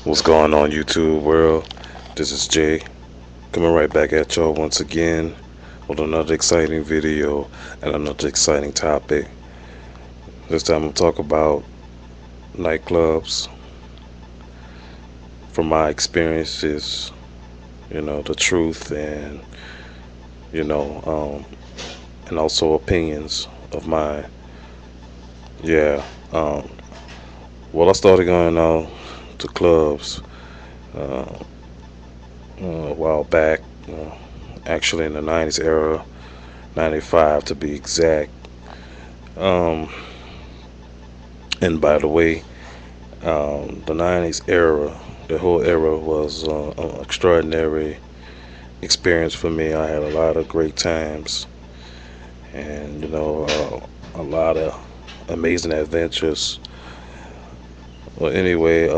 What's going on, YouTube world? This is Jay coming right back at y'all once again with another exciting video and another exciting topic. This time I'm talk about nightclubs from my experiences, the truth you know, um, and also opinions of mine. Yeah. Well, I started going out to clubs uh, a while back, actually in the '90s era, '95 to be exact. Um, and by the way, the '90s era, the whole era was an extraordinary experience for me. I had a lot of great times, and a lot of amazing adventures. Well, anyway,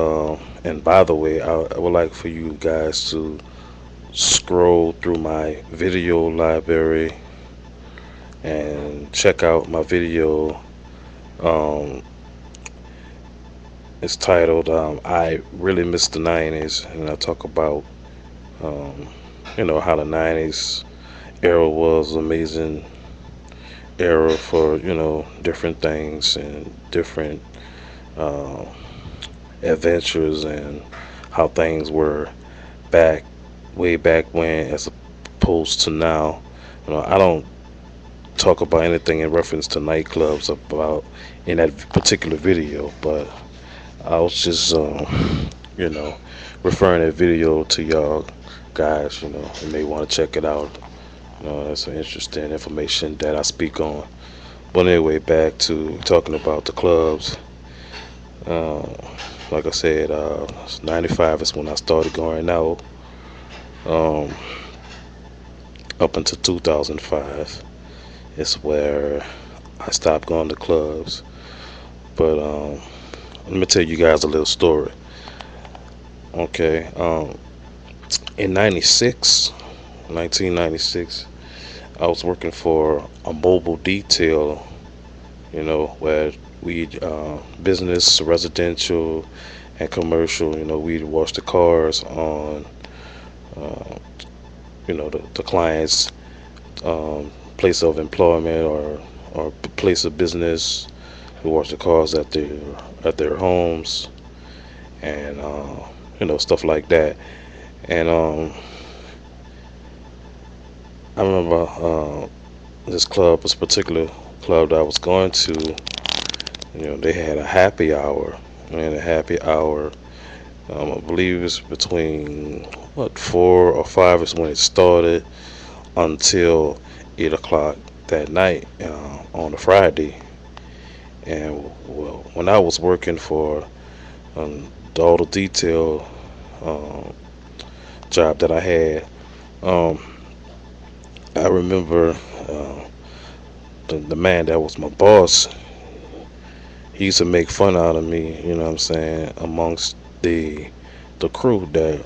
and by the way, I would like for you guys to scroll through my video library and check out my video. Um, it's titled "I Really Miss the '90s," and I talk about um, how the '90s era was amazing era for different things and different uh, adventures and how things were back way back when as opposed to now. I don't talk about anything in reference to nightclubs about in that particular video, but I was just you know referring that video to y'all guys. You may want to check it out. That's some interesting information that I speak on. But anyway, back to talking about the clubs. Uh, like I said, '95 is when I started going out. Um, up until 2005 is where I stopped going to clubs. But let me tell you guys a little story. Okay, in 1996, I was working for a mobile detail, where we business, residential, and commercial. We'd wash the cars on, uh, the client's place of employment or place of business. We wash the cars at their homes and stuff like that. And I remember this particular club that I was going to. They had a happy hour, and a happy hour. I believe it's between 4 or 5 is when it started until 8 o'clock that night on a Friday. And well, when I was working for the auto detail um, job that I had, um, I remember the man that was my boss. He used to make fun out of me. You know what I'm saying? Amongst the crew that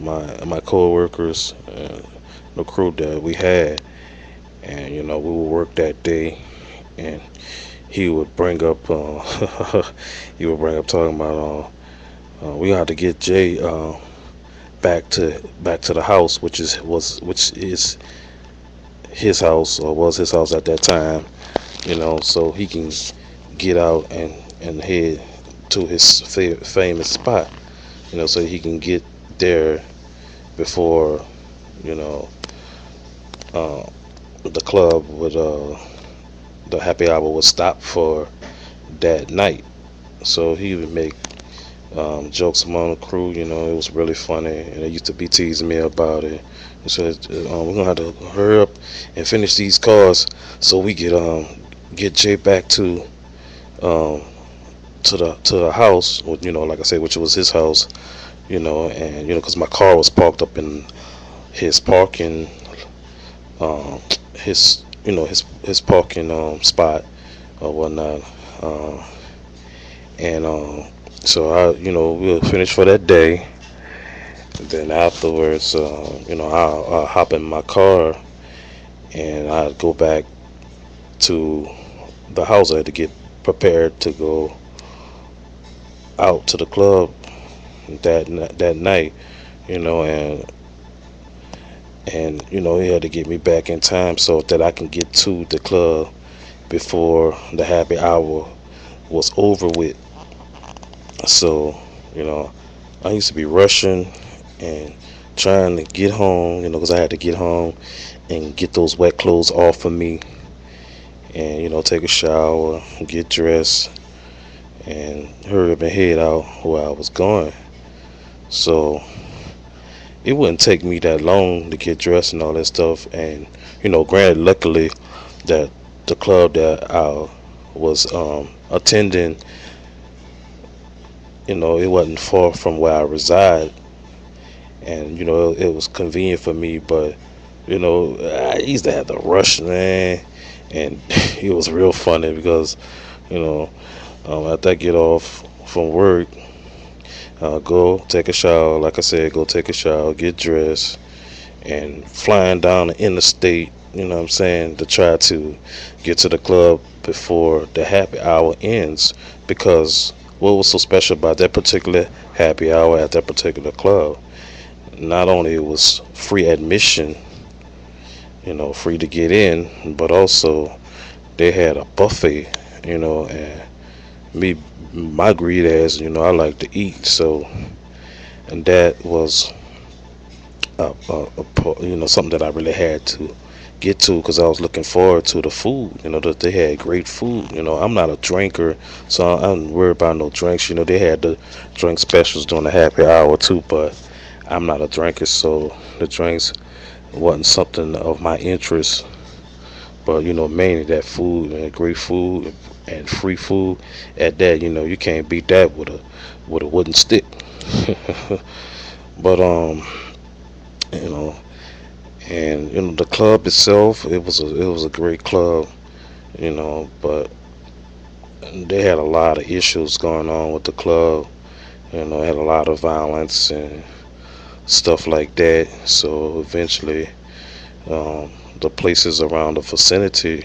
my coworkers, the crew that we had, and we would work that day, and he would bring up talking about we got to get Jay back to the house, which is his house or was his house at that time, so he can get out and head to his famous spot, so he can get there before you know uh, the club would the happy hour would stop for that night. So he would make jokes among the crew. It was really funny, and they used to be teasing me about it. He said, "We're gonna have to hurry up and finish these cars so we get Jay back um, to the house." Like I said, which was his house. And because my car was parked up in his parking, um, his parking spot or whatnot. Uh, and so we'll finish for that day. Then afterwards, I'll hop in my car and I'd go back to the house. I had to get prepared to go out to the club, that night, and he had to get me back in time so that I can get to the club before the happy hour was over with. So, you know, I used to be rushing and trying to get home, because I had to get home and get those wet clothes off of me and, take a shower, get dressed, and hurry up and head out where I was going. So it wouldn't take me that long to get dressed and all that stuff. And, granted, luckily, that the club that I was attending, it wasn't far from where I reside, and it was convenient for me. But I used to have to rush, man, and it was real funny because you know after I get off from work, go take a shower. Like I said, go take a shower, get dressed, and flying down the interstate. You know what I'm saying, to try to get to the club before the happy hour ends, because what was so special about that particular happy hour at that particular club? Not only it was free admission, free to get in, but also they had a buffet, and me, my greed as, I like to eat, so, and that was, something that I really had to get to because I was looking forward to the food, that they had great food. I'm not a drinker, so I don't worry about no drinks. They had the drink specials during the happy hour too, but I'm not a drinker, so the drinks wasn't something of my interest. But mainly that food and great food and free food at that. You can't beat that with a wooden stick. But you know, and the club itself, it was a great club. But they had a lot of issues going on with the club. Had a lot of violence and stuff like that. So eventually, the places around the vicinity,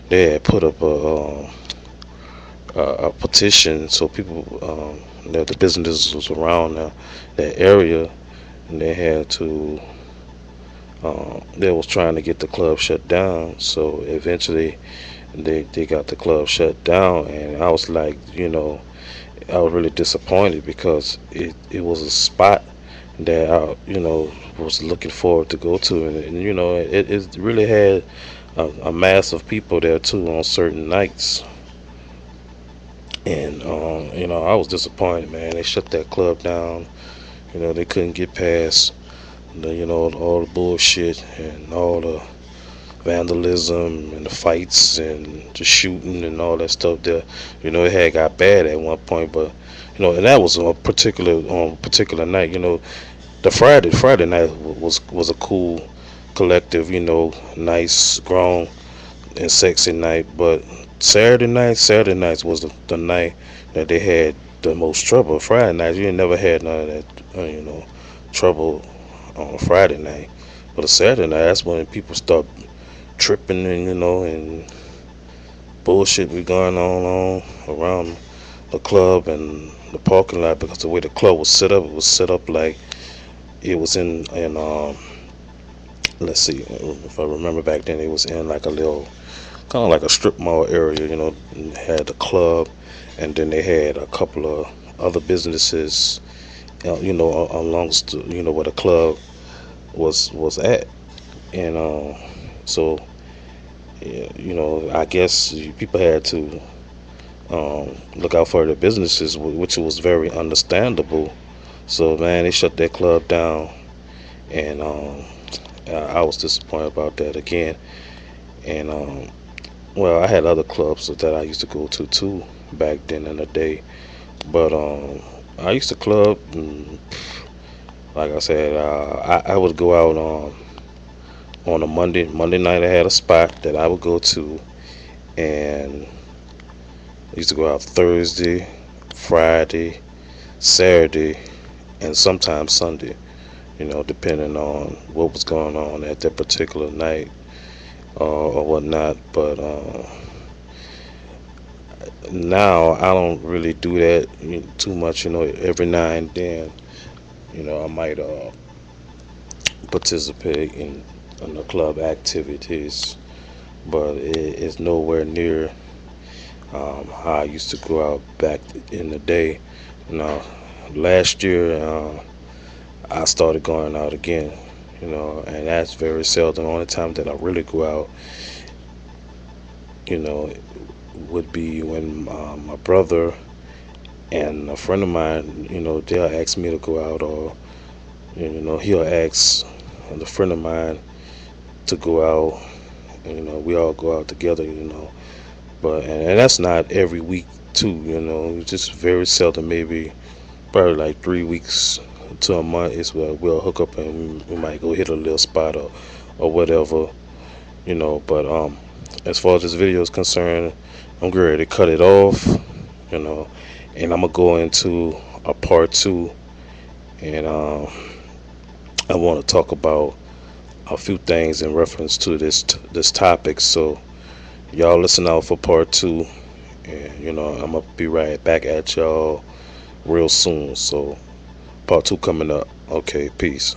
they had put up a petition so people, the businesses around that area, and they had to. They was trying to get the club shut down. So eventually, they got the club shut down, and I was like, I was really disappointed because it was a spot that I, was looking forward to go to, and it really had a mass of people there too on certain nights. And I was disappointed, man. They shut that club down. They couldn't get past all the bullshit and all the vandalism and the fights and the shooting and all that stuff there. It had got bad at one point, but and that was on a particular night. The Friday night was a cool, collective, nice, grown and sexy night. But Saturday nights was the night that they had the most trouble. Friday nights, you ain't never had none of that, trouble on a Friday night. But a Saturday night, that's when people start tripping and and bullshit be going on around the club and the parking lot, because the way the club was set up, it was set up like it was in let's see if I remember back then, it was in like a little kind of like a strip mall area. And had the club, and then they had a couple of other businesses, alongst where the club was at. And so yeah, I guess people had to look out for their businesses, which was very understandable. So man, they shut that club down, and I was disappointed about that again. And well, I had other clubs that I used to go to too back then in the day, but I used to club, and like I said, I would go out on a Monday night. I had a spot that I would go to, and I used to go out Thursday, Friday, Saturday, and sometimes Sunday. Depending on what was going on at that particular night or whatnot. But Now I don't really do that too much. Every now and then, I might participate in the club activities, but it's nowhere near how I used to go out back in the day. You know, Last year I started going out again. And that's very seldom. The only time that I really go out, you know, would be when my brother and a friend of mine, they'll ask me to go out, or he'll ask a friend of mine to go out. And, we all go out together. And that's not every week too. Just very seldom, maybe probably like 3 weeks to a month is where we'll hook up and we might go hit a little spot or whatever. But as far as this video is concerned, I'm getting ready to cut it off. You know, and I'm gonna go into a part two, and I want to talk about a few things in reference to this topic. So y'all listen out for part two, and I'm gonna be right back at y'all real soon. So part two coming up. Okay, peace.